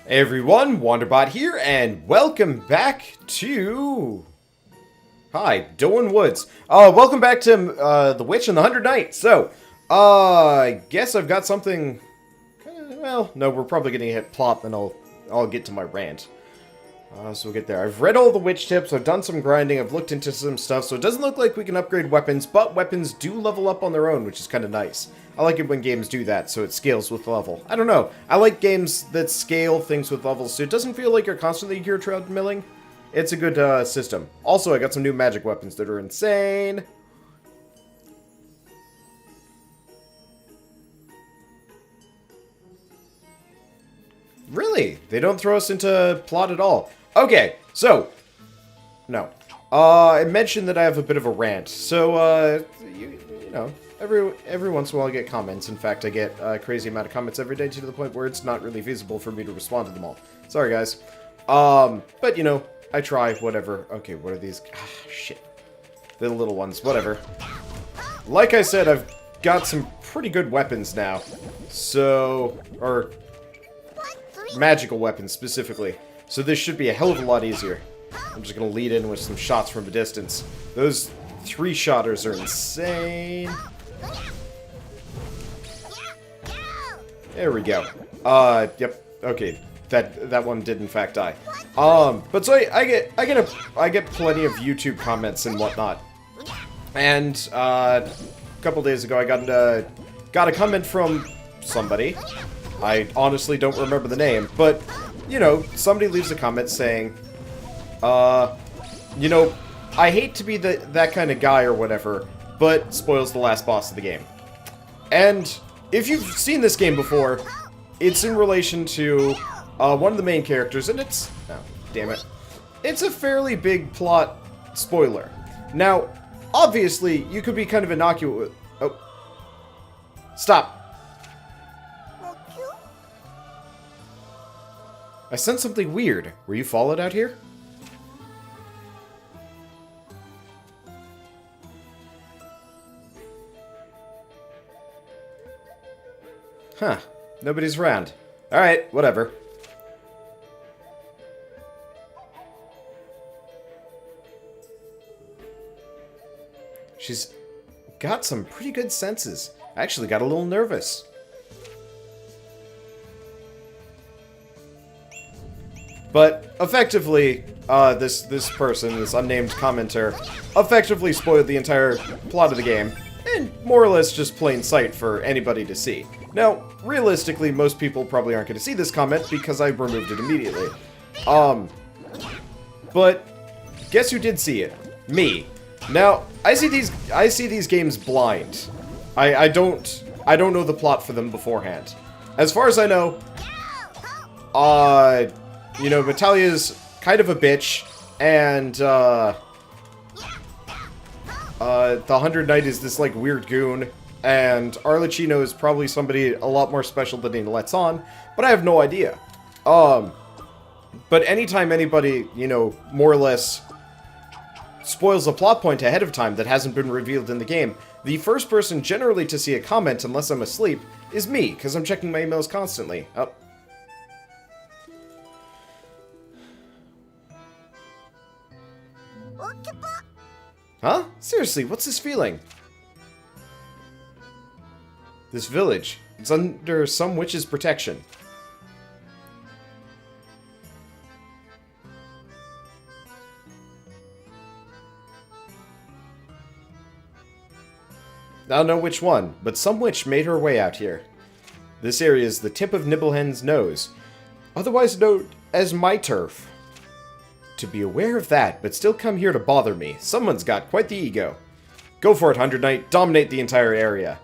Hey everyone, Wanderbot here, and welcome back to... Hi, Dylan Woods. Welcome back to The Witch and the 100 Knights. So, I guess I've got something... Well, no, we're probably going to hit plot, and I'll get to my rant. So we'll get there. I've read all the witch tips, I've done some grinding, I've looked into some stuff, so it doesn't look like we can upgrade weapons, but weapons do level up on their own, which is kind of nice. I like it when games do that, so it scales with level. I don't know. I like games that scale things with levels, so it doesn't feel like you're constantly gear treadmilling. It's a good system. Also, I got some new magic weapons that are insane. Really? They don't throw us into plot at all. Okay, so... No. I mentioned that I have a bit of a rant, so, you know... Every once in a while I get comments. In fact, I get a crazy amount of comments every day to the point where it's not really feasible for me to respond to them all. Sorry, guys. But, you know, I try, whatever. Okay, what are these? Ah, shit. The little ones, whatever. Like I said, I've got some pretty good weapons now. So, or magical weapons, specifically. So this should be a hell of a lot easier. I'm just gonna lead in with some shots from a distance. Those three-shotters are insane. There we go. Yep. Okay. That one did in fact die. But so I get plenty of YouTube comments and whatnot. And a couple days ago I got a comment from somebody. I honestly don't remember the name, but you know, somebody leaves a comment saying, you know, I hate to be that kind of guy or whatever, but spoils the last boss of the game. And if you've seen this game before, it's in relation to one of the main characters, and it's... Oh, damn it. It's a fairly big plot spoiler. Now, obviously, you could be kind of innocuous... Oh. Stop. I sensed something weird. Were you followed out here? Huh. Nobody's around. Alright, whatever. She's got some pretty good senses. I actually got a little nervous. But, effectively, this person, this unnamed commenter, effectively spoiled the entire plot of the game. And more or less just plain sight for anybody to see. Now, realistically, most people probably aren't going to see this comment because I removed it immediately. But guess who did see it? Me. Now, I see these games blind. I don't know the plot for them beforehand. As far as I know, you know, Metallia's kind of a bitch, and the 100 Knight is this, like, weird goon, and Arlecchino is probably somebody a lot more special than he lets on, but I have no idea. But anytime anybody, you know, more or less spoils a plot point ahead of time that hasn't been revealed in the game, the first person generally to see a comment, unless I'm asleep, is me, because I'm checking my emails constantly. Oh. Huh? Seriously, what's this feeling? This village. It's under some witch's protection. I don't know which one, but some witch made her way out here. This area is the tip of Nibblehen's nose, otherwise known as my turf. To be aware of that, but still come here to bother me. Someone's got quite the ego. Go for it, 100 Knight. Dominate the entire area.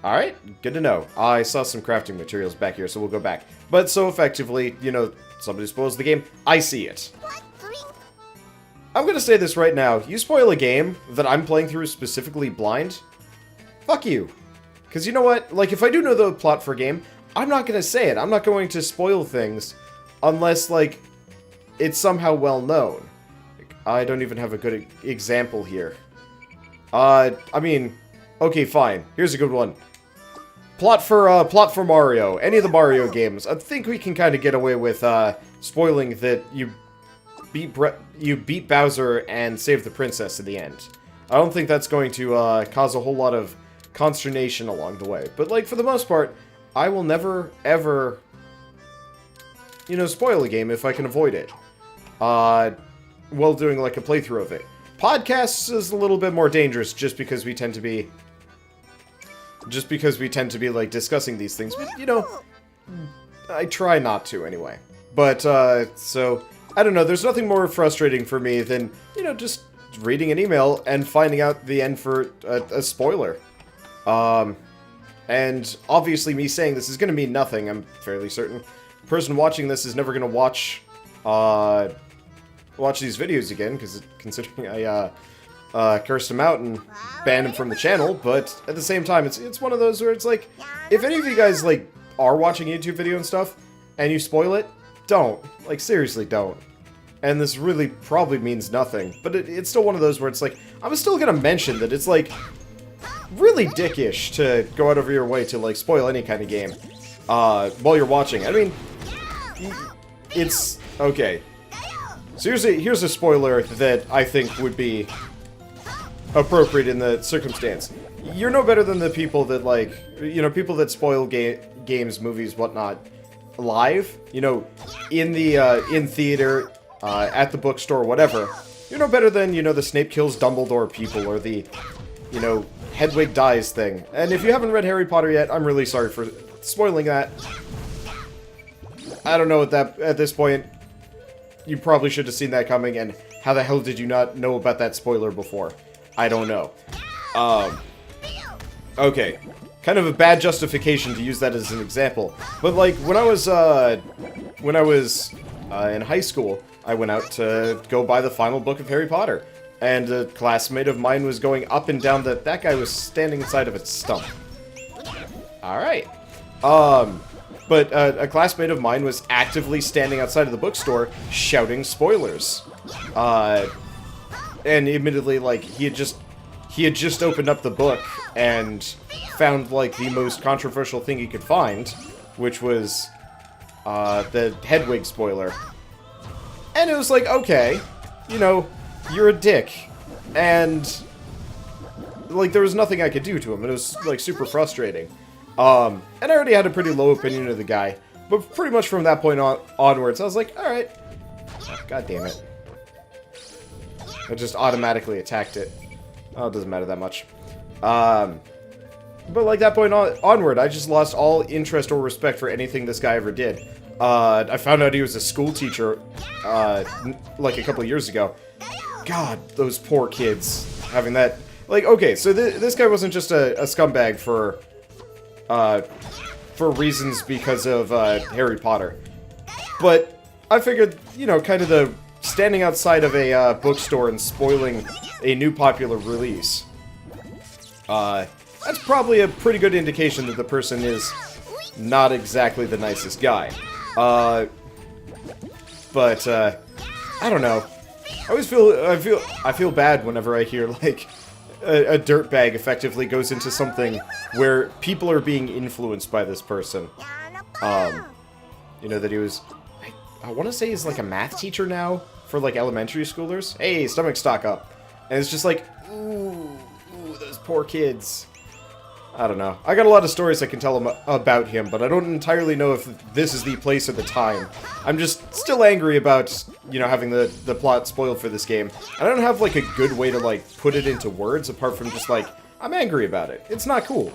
Alright, good to know. I saw some crafting materials back here, so we'll go back. But so effectively, you know, somebody spoils the game. I see it. I'm gonna say this right now. You spoil a game that I'm playing through specifically blind, fuck you. Because you know what? Like, if I do know the plot for a game, I'm not gonna say it. I'm not going to spoil things unless, like, it's somehow well known. I don't even have a good example here. I mean, okay, fine. Here's a good one. plot for Mario. Any of the Mario games. I think we can kind of get away with spoiling that you beat Bowser and save the princess in the end. I don't think that's going to cause a whole lot of consternation along the way. But, like, for the most part, I will never, ever, you know, spoil a game if I can avoid it. While doing, like, a playthrough of it. Podcasts is a little bit more dangerous just because we tend to be... like, discussing these things. But, you know, I try not to, anyway. But, so... I don't know, there's nothing more frustrating for me than, you know, just reading an email and finding out the end for a spoiler. And obviously me saying this is going to mean nothing, I'm fairly certain. The person watching this is never going to watch these videos again, because considering I cursed him out and banned him from the channel, but at the same time, it's one of those where it's like, if any of you guys, like, are watching a YouTube video and stuff, and you spoil it, don't. Like, seriously, don't. And this really probably means nothing. But it's still one of those where it's like, I'm still gonna mention that it's, like, really dickish to go out of your way to, like, spoil any kind of game while you're watching. I mean, it's... okay. So here's a spoiler that I think would be appropriate in the circumstance. You're no better than the people that, like, you know, people that spoil games, movies, whatnot, live, you know, in the in theater, at the bookstore, whatever. You're no better than, you know, the Snape kills Dumbledore people, or the, you know, Hedwig dies thing. And if you haven't read Harry Potter yet, I'm really sorry for spoiling that. I don't know at this point. You probably should have seen that coming, and how the hell did you not know about that spoiler before? I don't know. Okay. Kind of a bad justification to use that as an example. But, like, when I was in high school, I went out to go buy the final book of Harry Potter. And a classmate of mine was going up and down that guy was standing inside of its stump. Alright. But a classmate of mine was actively standing outside of the bookstore shouting spoilers. And admittedly, like, he had just opened up the book and found, like, the most controversial thing he could find, which was the Hedwig spoiler. And it was like, okay, you know, you're a dick. And, like, there was nothing I could do to him. It was, like, super frustrating. And I already had a pretty low opinion of the guy. But pretty much from that point onwards, I was like, alright. God damn it. I just automatically attacked it. Oh, it doesn't matter that much. But like that point onward, I just lost all interest or respect for anything this guy ever did. I found out he was a school teacher, like a couple of years ago. God, those poor kids having that. Like, okay, so this guy wasn't just a scumbag for reasons because of Harry Potter. But I figured, you know, kind of the standing outside of a bookstore and spoiling a new popular release. That's probably a pretty good indication that the person is not exactly the nicest guy. But I don't know. I feel bad whenever I hear, like, a dirtbag effectively goes into something where people are being influenced by this person. You know, that he was... I want to say he's, like, a math teacher now for, like, elementary schoolers. Hey, stomach stock up. And it's just like, ooh, those poor kids. I don't know. I got a lot of stories I can tell him about him, but I don't entirely know if this is the place or the time. I'm just still angry about, you know, having the plot spoiled for this game. I don't have, like, a good way to, like, put it into words apart from just, like, I'm angry about it. It's not cool.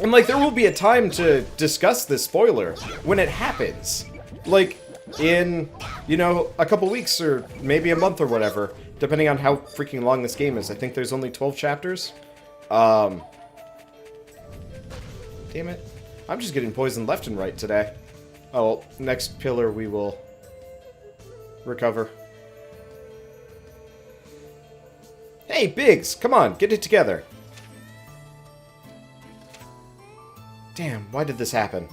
And, like, there will be a time to discuss this spoiler when it happens. Like, in, you know, a couple weeks or maybe a month or whatever, depending on how freaking long this game is. I think there's only 12 chapters. Damn it. I'm just getting poisoned left and right today. Oh, well, next pillar we will recover. Hey, Biggs! Come on, get it together! Damn, why did this happen?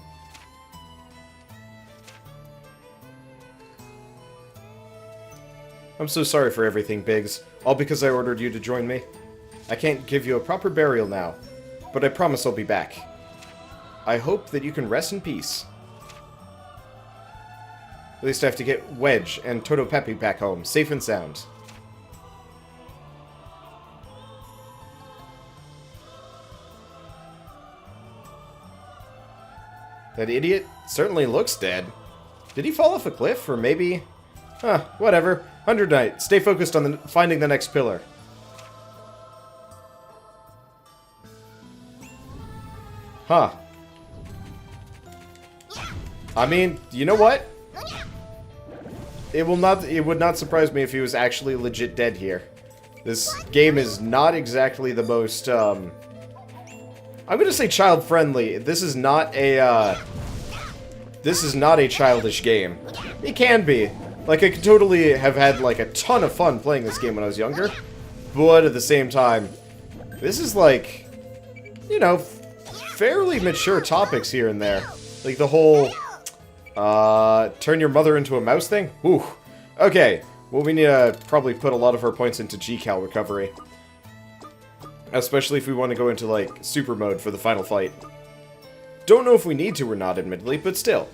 I'm so sorry for everything, Biggs. All because I ordered you to join me. I can't give you a proper burial now. but I promise I'll be back. I hope that you can rest in peace. At least I have to get Wedge and Toto Pepe back home, safe and sound. That idiot certainly looks dead. Did he fall off a cliff, or maybe... Huh, whatever. 100 Knight, stay focused on finding the next pillar. Huh. I mean, you know what? It would not surprise me if he was actually legit dead here. This game is not exactly the most, I'm gonna say child-friendly. This is not a childish game. It can be. Like, I could totally have had, like, a ton of fun playing this game when I was younger. But at the same time, this is, like, you know, fairly mature topics here and there. Like, the whole, turn your mother into a mouse thing? Ooh. Okay. Well, we need to probably put a lot of our points into G-Cal recovery. Especially if we want to go into, like, super mode for the final fight. Don't know if we need to or not, admittedly, but still.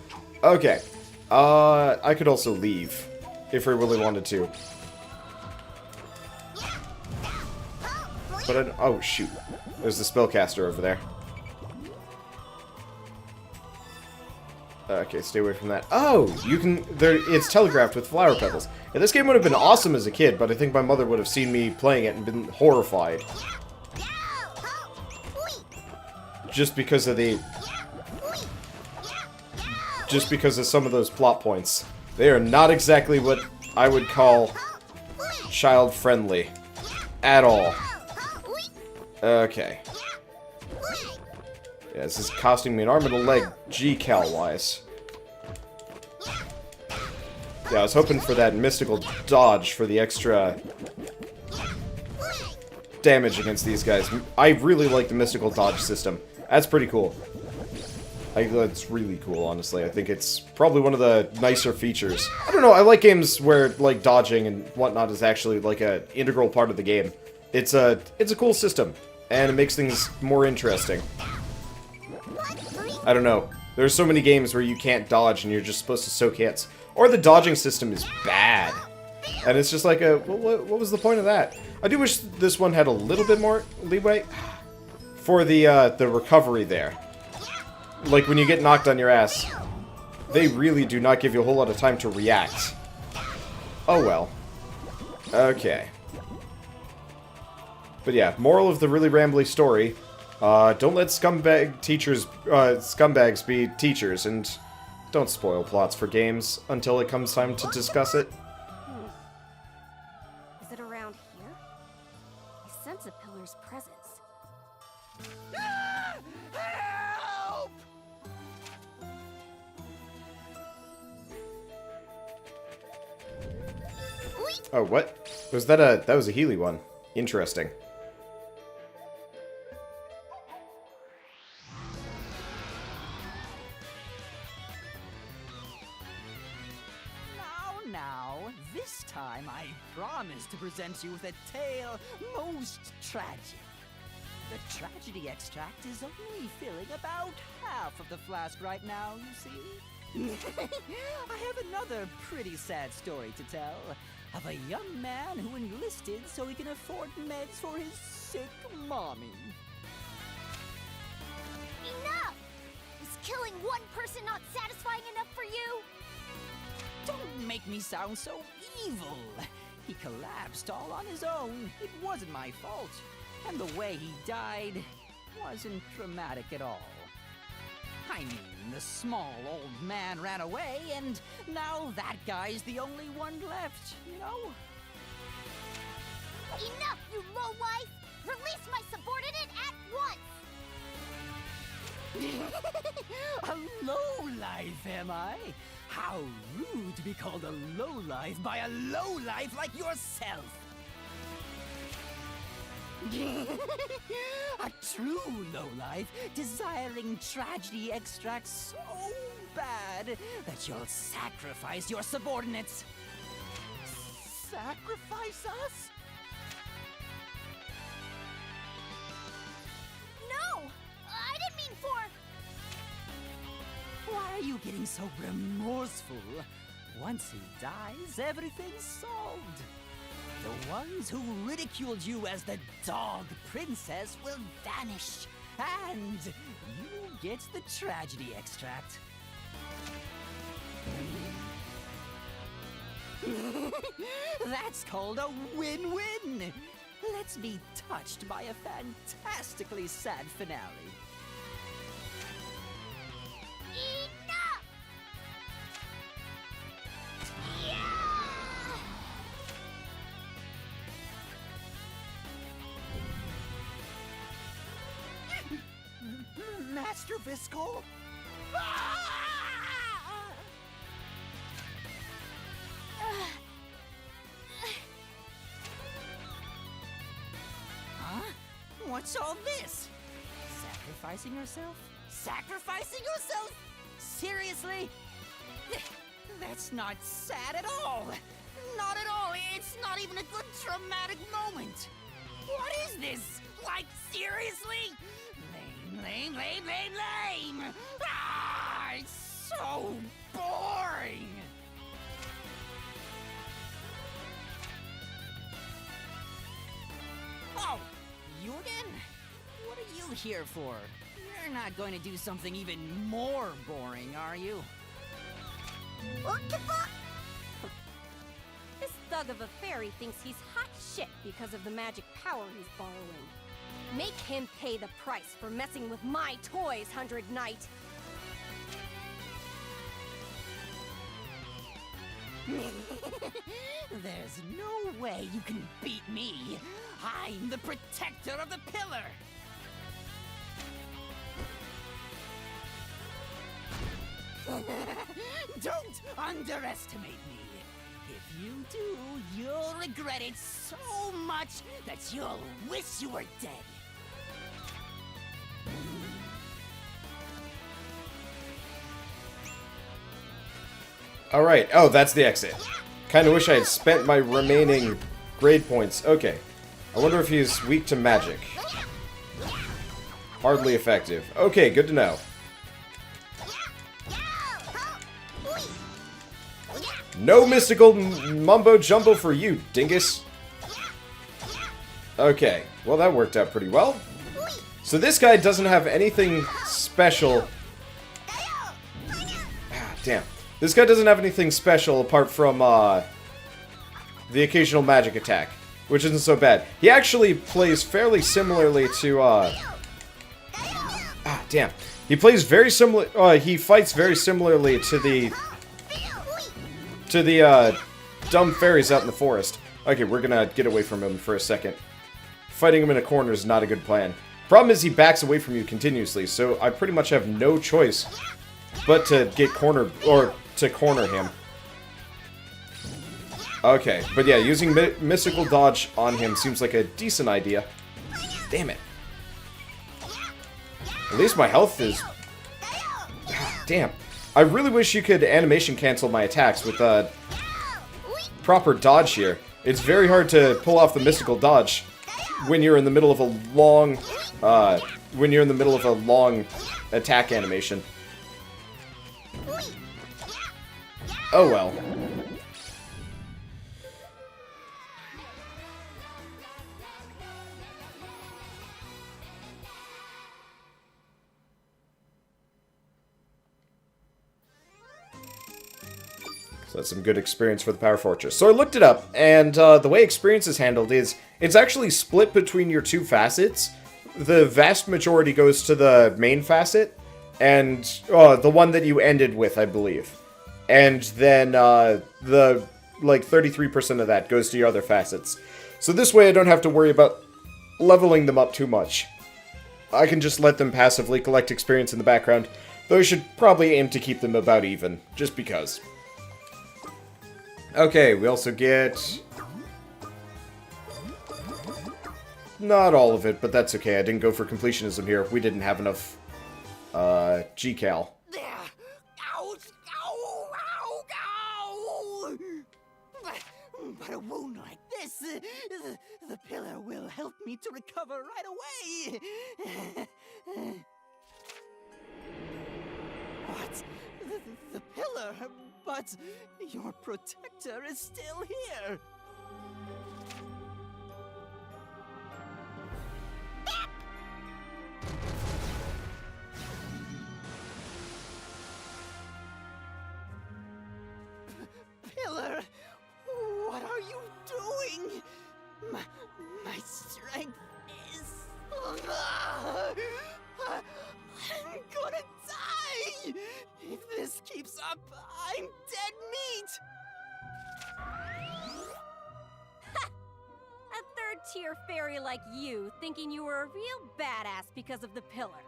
Okay. I could also leave, if I really wanted to. But oh, shoot. There's the spellcaster over there. Okay, stay away from that. Oh, you can... it's telegraphed with flower petals. Yeah, this game would have been awesome as a kid, but I think my mother would have seen me playing it and been horrified. Just because of the... Just because of some of those plot points. They are not exactly what I would call child-friendly. At all. Okay. Yeah, this is costing me an arm and a leg, G-Cal-wise. Yeah, I was hoping for that mystical dodge for the extra damage against these guys. I really like the mystical dodge system. That's pretty cool. That's really cool, honestly. I think it's probably one of the nicer features. I don't know, I like games where, like, dodging and whatnot is actually, like, an integral part of the game. It's a cool system, and it makes things more interesting. I don't know. There's so many games where you can't dodge and you're just supposed to soak hits. Or the dodging system is bad. And it's just like what was the point of that? I do wish this one had a little bit more leeway for the recovery there. Like, when you get knocked on your ass, they really do not give you a whole lot of time to react. Oh well. Okay. But yeah, moral of the really rambly story, don't let scumbags be teachers, and don't spoil plots for games until it comes time to discuss it. Is it around here? I sense a pillar's presence. Help! Oh, what? Was that was a Healy one. Interesting. Now, this time I promise to present you with a tale most tragic. The tragedy extract is only filling about half of the flask right now, you see. I have another pretty sad story to tell of a young man who enlisted so he can afford meds for his sick mommy. Enough! Is killing one person not satisfying enough for you? Don't make me sound so evil. He collapsed all on his own. It wasn't my fault. And the way he died wasn't dramatic at all. I mean, the small old man ran away, and now that guy's the only one left, you know? Enough, you lowlife! Release my subordinate at once! A lowlife, am I? How rude to be called a lowlife by a lowlife like yourself! A true lowlife, desiring tragedy extracts so bad that you'll sacrifice your subordinates. Sacrifice us? No! are you getting so remorseful? Once he dies, everything's solved. The ones who ridiculed you as the dog princess will vanish, and you get the tragedy extract. That's called a win-win. Let's be touched by a fantastically sad finale. Enough! Master Visco? Huh? What's all this? Sacrificing yourself? Sacrificing yourself? Seriously? That's not sad at all. Not at all. It's not even a good traumatic moment. What is this? Like, seriously? Lame, lame, lame, lame! Ah, it's so boring! Oh, you again? What are you here for? You're not going to do something even more boring, are you? This thug of a fairy thinks he's hot shit because of the magic power he's borrowing. Make him pay the price for messing with my toys, 100 Knight! There's no way you can beat me. I'm the protector of the pillar. Don't underestimate me. If you do, you'll regret it so much that you'll wish you were dead. Alright, oh, that's the exit. Kinda wish I had spent my remaining grade points. Okay. I wonder if he's weak to magic. Hardly effective. Okay, good to know. No mystical mumbo jumbo for you, dingus. Okay, well that worked out pretty well. So this guy doesn't have anything special. Ah, damn. This guy doesn't have anything special apart from the occasional magic attack, which isn't so bad. He actually plays fairly similarly to ah, damn. He plays very similar. He fights very similarly to the dumb fairies out in the forest. Okay, we're gonna get away from him for a second. Fighting him in a corner is not a good plan. Problem is he backs away from you continuously, so I pretty much have no choice but to get cornered, or to corner him. Okay, but yeah, using mystical dodge on him seems like a decent idea. Damn it. At least my health is... Damn. I really wish you could animation cancel my attacks with proper dodge here. It's very hard to pull off the mystical dodge when you're in the middle of a long attack animation. Oh well. So that's some good experience for the Power Fortress. So I looked it up, and the way experience is handled is it's actually split between your two facets. The vast majority goes to the main facet, and the one that you ended with, I believe. And then the, like, 33% of that goes to your other facets. So this way I don't have to worry about leveling them up too much. I can just let them passively collect experience in the background, though I should probably aim to keep them about even, just because. Okay, we also get... Not all of it, but that's okay. I didn't go for completionism here. We didn't have enough, GCal. There! Ouch! Ow! Ow! Ow! But a wound like this, the pillar will help me to recover right away! What? The pillar? But your protector is still here! Pillar! What are you doing? My strength is... I'm gonna die! If this keeps up, I'm dead meat! A third-tier fairy like you thinking you were a real badass because of the pillar.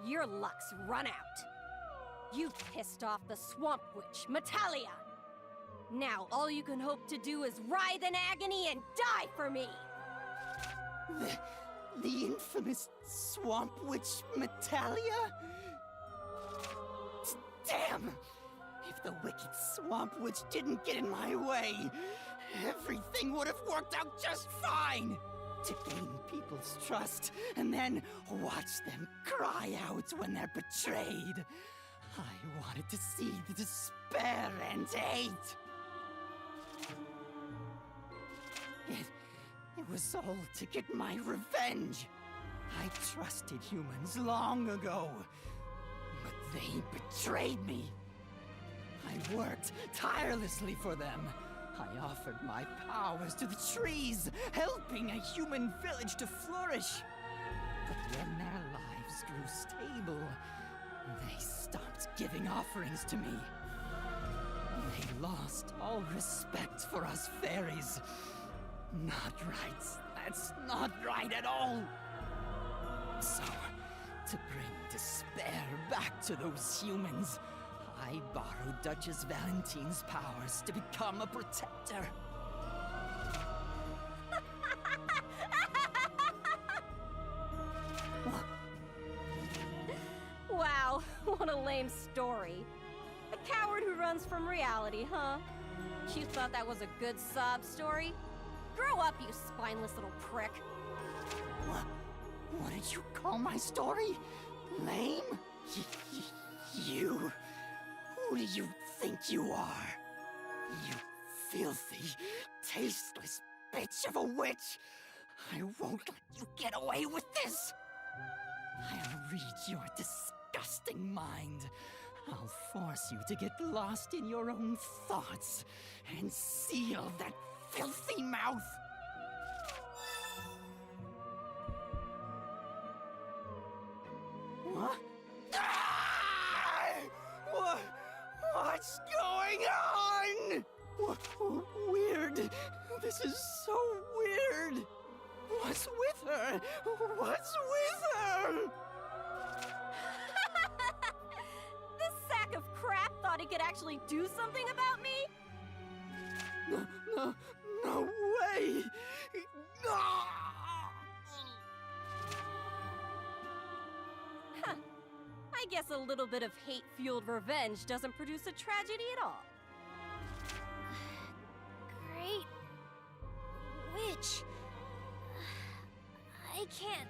Your luck's run out. You pissed off the Swamp Witch, Metallia. Now all you can hope to do is writhe in agony and die for me! The infamous Swamp Witch Metallia? Damn! If the wicked Swamp Witch didn't get in my way, everything would have worked out just fine! To gain people's trust, and then watch them cry out when they're betrayed. I wanted to see the despair and hate. It was all to get my revenge. I trusted humans long ago, but they betrayed me. I worked tirelessly for them. I offered my powers to the trees, helping a human village to flourish. But when their lives grew stable, they stopped giving offerings to me. They lost all respect for us fairies. Not right. That's not right at all. So, to bring despair back to those humans, I borrowed Duchess Valentine's powers to become a protector. Wow, what a lame story. A coward who runs from reality, huh? You thought that was a good sob story? Grow up, you spineless little prick. What did you call my story? Lame? You? Who do you think you are? You filthy, tasteless bitch of a witch! I won't let you get away with this! I'll read your disgusting mind. I'll force you to get lost in your own thoughts and seal that filthy mouth! What? Ah! What's going on? Weird. This is so weird. What's with her? What's with her? This sack of crap thought he could actually do something about me? No way! Huh. I guess a little bit of hate-fueled revenge doesn't produce a tragedy at all. Great witch. I can't.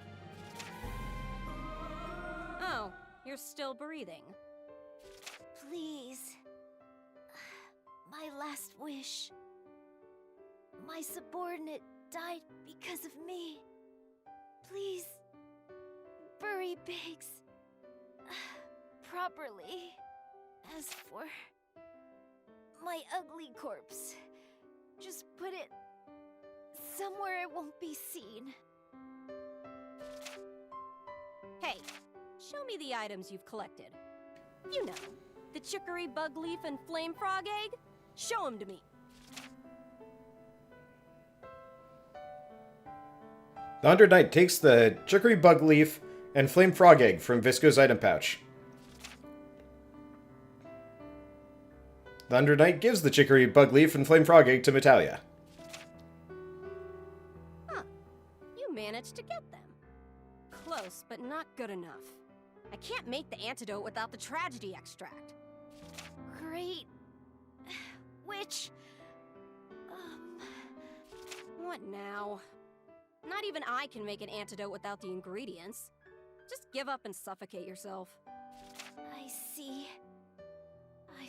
Oh, you're still breathing. Please. My last wish. My subordinate died because of me. Please, bury Biggs properly. As for my ugly corpse, just put it somewhere it won't be seen. Hey, show me the items you've collected. You know, the chicory bug leaf and flame frog egg. Show them to me. The Hunter Knight takes the chicory bug leaf and flame frog egg from Visco's item pouch. The Hunter Knight gives the chicory bug leaf and flame frog egg to Metallia. Huh. You managed to get them. Close, but not good enough. I can't make the antidote without the tragedy extract. Great witch. What now? Not even I can make an antidote without the ingredients. Just give up and suffocate yourself. I see.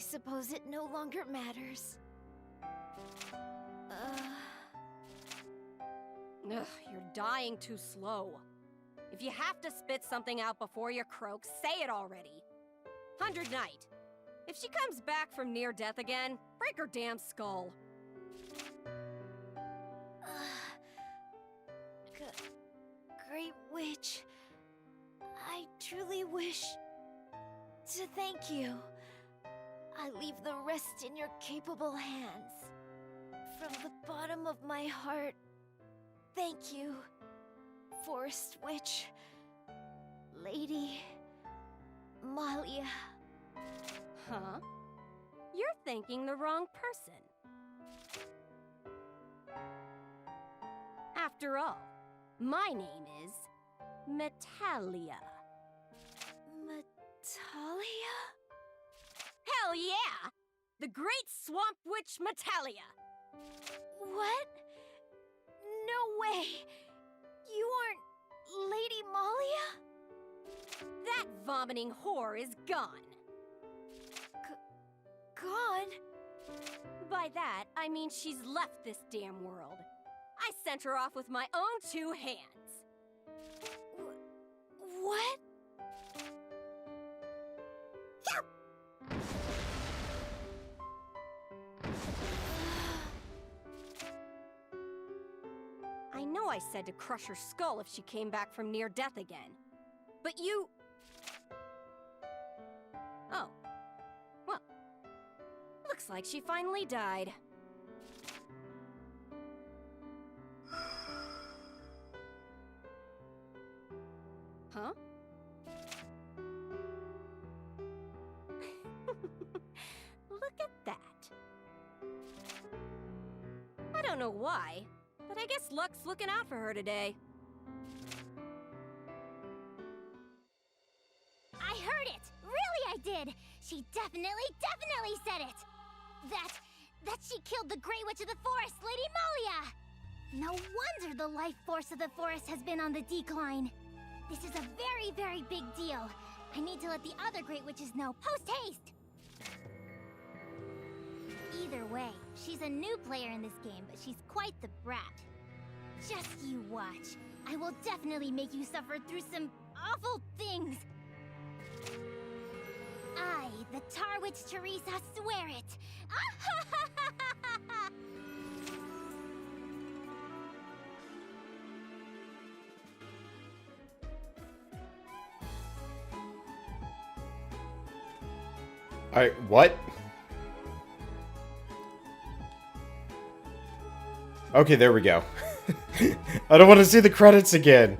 suppose it no longer matters. Ugh, you're dying too slow. If you have to spit something out before you croak, say it already. 100 Knight. If she comes back from near death again, break her damn skull. Great Witch, I truly wish to thank you. I leave the rest in your capable hands. From the bottom of my heart, thank you, Forest Witch, Lady Malia. Huh? You're thanking the wrong person. After all, my name is Metallia. Metallia? Hell yeah! The Great Swamp Witch Metallia! What? No way! You aren't Lady Malia? That vomiting whore is gone. Gone? By that, I mean she's left this damn world. I sent her off with my own 2 hands. What? I know I said to crush her skull if she came back from near death again. But you... Oh. Well. Looks like she finally died. Huh? Look at that. I don't know why, but I guess luck's looking out for her today. I heard it! Really, I did! She definitely said it! That she killed the Grey Witch of the Forest, Lady Malia! No wonder the life force of the forest has been on the decline. This is a very, very big deal. I need to let the other Great Witches know, post-haste! Either way, she's a new player in this game, but she's quite the brat. Just you watch. I will definitely make you suffer through some awful things. I, the Tar Witch Teresa, swear it. What? Okay, there we go. I don't want to see the credits again.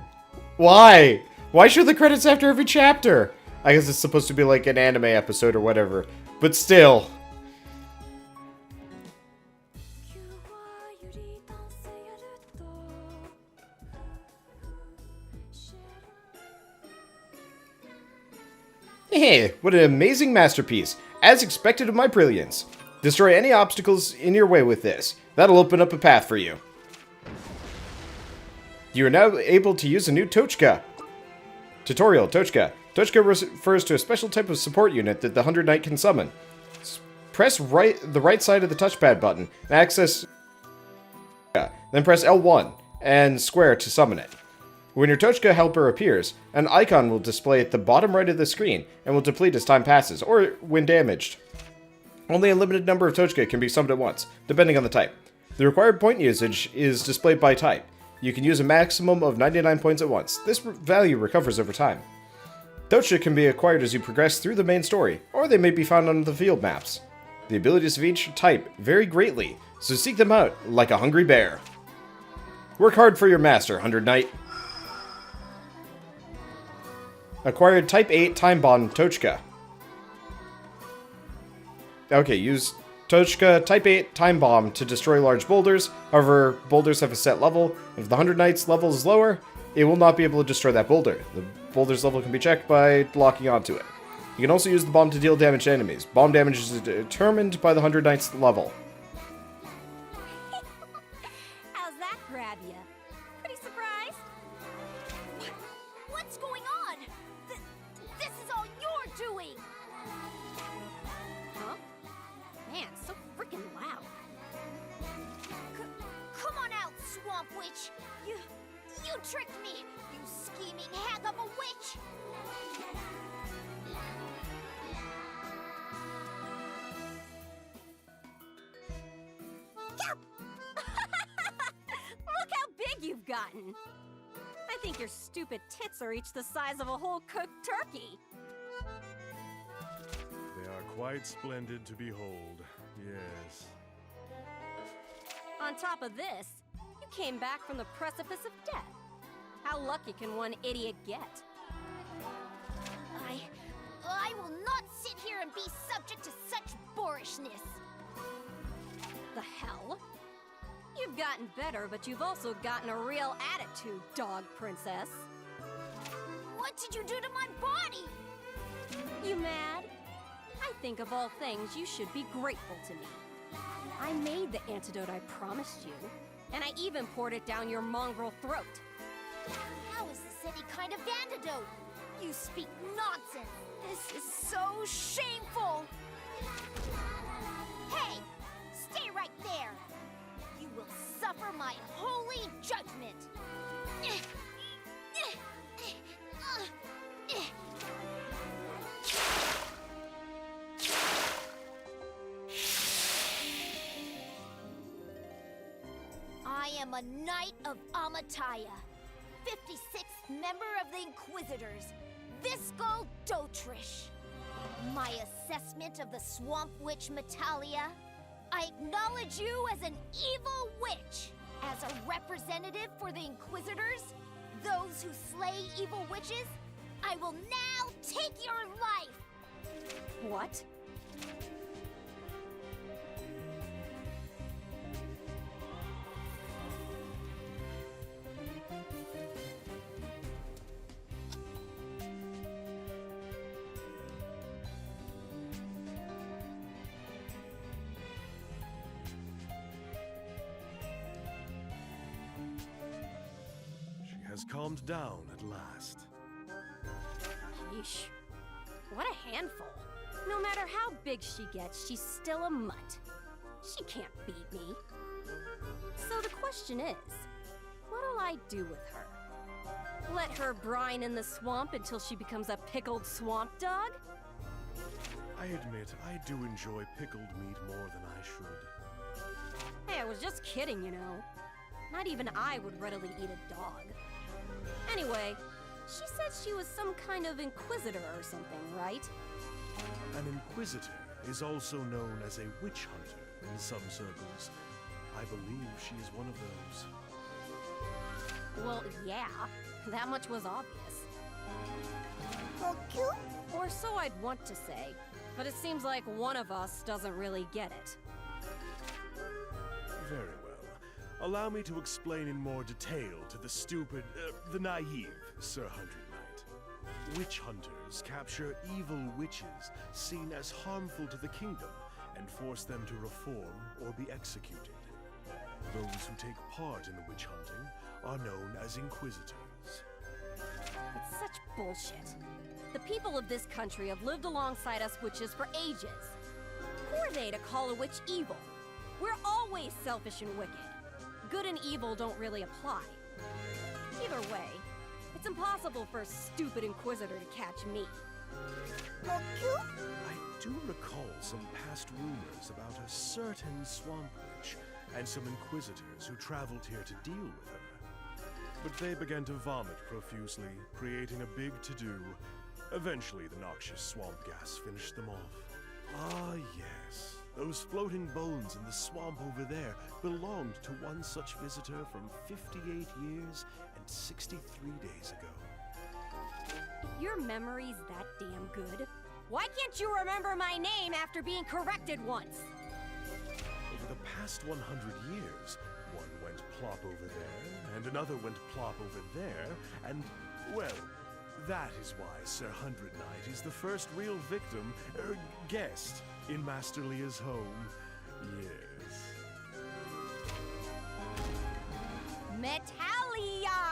Why? Why show the credits after every chapter? I guess it's supposed to be like an anime episode or whatever. But still. Hey, what an amazing masterpiece. As expected of my brilliance. Destroy any obstacles in your way with this. That'll open up a path for you. You are now able to use a new Toka. Tutorial, Toka. Toka refers to a special type of support unit that the 100 Knight can summon. Press the right side of the touchpad button and access Toka. Then press L1 and square to summon it. When your Toka helper appears, an icon will display at the bottom right of the screen and will deplete as time passes, or when damaged. Only a limited number of Toka can be summoned at once, depending on the type. The required point usage is displayed by type. You can use a maximum of 99 points at once. This value recovers over time. Toka can be acquired as you progress through the main story, or they may be found on the field maps. The abilities of each type vary greatly, so seek them out like a hungry bear. Work hard for your master, 100 Knight. Acquired Type 8 Time Bomb Toka. Okay, use Toka Type 8 Time Bomb to destroy large boulders. However, boulders have a set level. If the 100 Knight's level is lower, it will not be able to destroy that boulder. The boulder's level can be checked by locking onto it. You can also use the bomb to deal damage to enemies. Bomb damage is determined by the 100 Knight's level. How's that grab ya? Pretty surprised? What's going on? This is all you're doing! Huh? pants so freaking loud? Come on out, Swamp Witch! You tricked me, you scheming hag of a witch! Look how big you've gotten! I think your stupid tits are each the size of a whole cooked turkey. They are quite splendid to behold, yes. On top of this, you came back from the precipice of death. How lucky can one idiot get? I will not sit here and be subject to such boorishness. The hell? You've gotten better, but you've also gotten a real attitude, dog princess. What did you do to my body? You mad? I think of all things, you should be grateful to me. I made the antidote I promised you, and I even poured it down your mongrel throat. How is this any kind of antidote? You speak nonsense. This is so shameful. Hey, stay right there. You will suffer my holy judgment. I am a Knight of Amataya, 56th member of the Inquisitors, Visco Dotrish. My assessment of the Swamp Witch Metallia, I acknowledge you as an evil witch. As a representative for the Inquisitors, those who slay evil witches, I will now take your life! What? Has calmed down at last. Yeesh. What a handful. No matter how big she gets, she's still a mutt. She can't beat me. So the question is, what'll I do with her? Let her brine in the swamp until she becomes a pickled swamp dog? I admit, I do enjoy pickled meat more than I should. Hey, I was just kidding, you know. Not even I would readily eat a dog. Anyway, she said she was some kind of inquisitor or something, right? An inquisitor is also known as a witch hunter in some circles. I believe she is one of those. Well, yeah, that much was obvious. Or so I'd want to say, but it seems like one of us doesn't really get it. Very well. Allow me to explain in more detail to the stupid, the naive Sir Hundred Knight. Witch hunters capture evil witches seen as harmful to the kingdom and force them to reform or be executed. Those who take part in the witch hunting are known as inquisitors. It's such bullshit. The people of this country have lived alongside us witches for ages. Who are they to call a witch evil? We're always selfish and wicked. Good and evil don't really apply. Either way, it's impossible for a stupid inquisitor to catch me. I do recall some past rumors about a certain swamp witch and some inquisitors who traveled here to deal with her. But they began to vomit profusely, creating a big to-do. Eventually, the noxious swamp gas finished them off. Ah, yes. Those floating bones in the swamp over there belonged to one such visitor from 58 years and 63 days ago. If your memory's that damn good, why can't you remember my name after being corrected once? Over the past 100 years, one went plop over there, and another went plop over there, and, well, that is why Sir Hundred Knight is the first real victim, guest, in Master Leah's home. Yes. Metallia!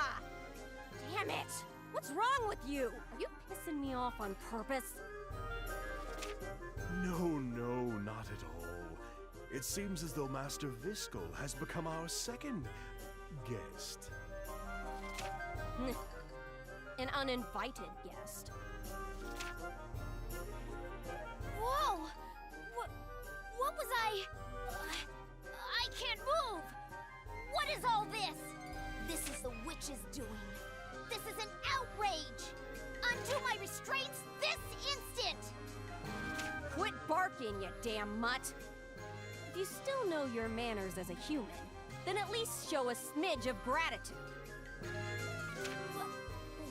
Damn it! What's wrong with you? Are you pissing me off on purpose? No, not at all. It seems as though Master Visco has become our second guest. An uninvited guest. Whoa! What was I can't move! What is all this? This is the witch's doing. This is an outrage! Undo my restraints this instant! Quit barking, you damn mutt! If you still know your manners as a human, then at least show a smidge of gratitude.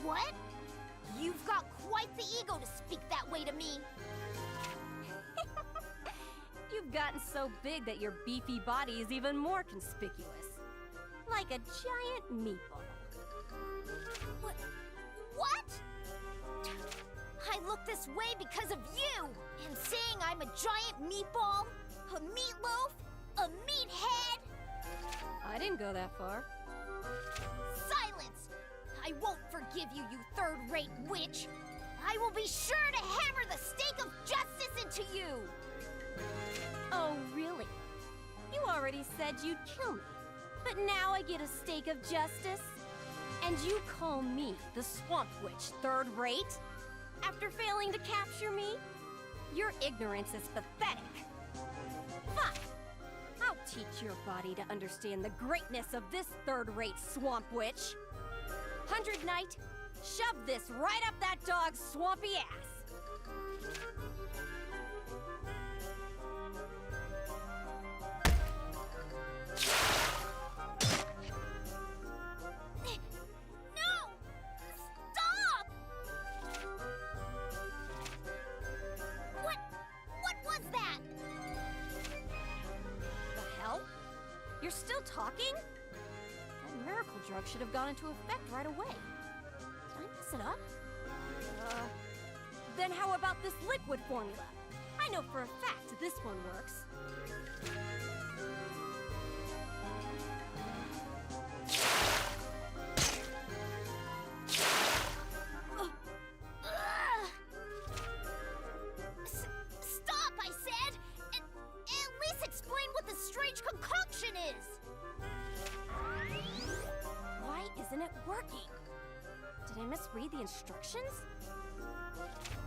What? You've got quite the ego to speak that way to me. You've gotten so big that your beefy body is even more conspicuous. Like a giant meatball. What? I look this way because of you! And saying I'm a giant meatball? A meatloaf? A meathead? I didn't go that far. Silence! I won't forgive you, you third-rate witch! I will be sure to hammer the stake of justice into you! Oh, really? You already said you'd kill me. But now I get a stake of justice? And you call me, the Swamp Witch, third-rate? After failing to capture me? Your ignorance is pathetic. Fine. I'll teach your body to understand the greatness of this third-rate Swamp Witch. 100 Knight, shove this right up that dog's swampy ass. No! Stop! What was that? The hell? You're still talking? That miracle drug should have gone into effect right away. Did I mess it up? Then how about this liquid formula? I know for a fact this one works. Stop, I said! At least explain what this strange concoction is! Why isn't it working? Did I misread the instructions?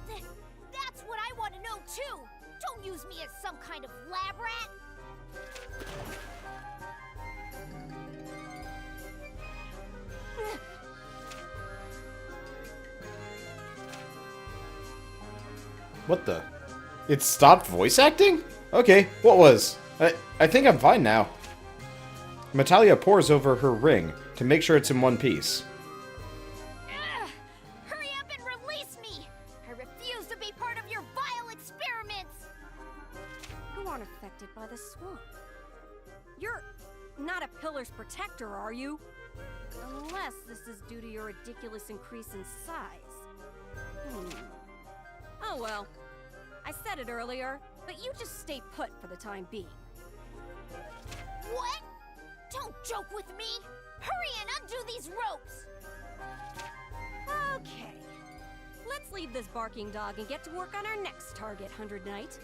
That's what I want to know, too! Don't use me as some kind of lab rat! What the? It stopped voice acting? Okay, what was? I think I'm fine now. Metallia pours over her ring to make sure it's in one piece. Hurry up and release me! I refuse to be part of your vile experiments! Who aren't affected by the swamp? You're not a pillar's protector, are you? Unless this is due to your ridiculous increase in size. Oh well. I said it earlier, but you just stay put for the time being. What? Don't joke with me! Hurry and undo these ropes! Okay. Let's leave this barking dog and get to work on our next target, 100 Knight.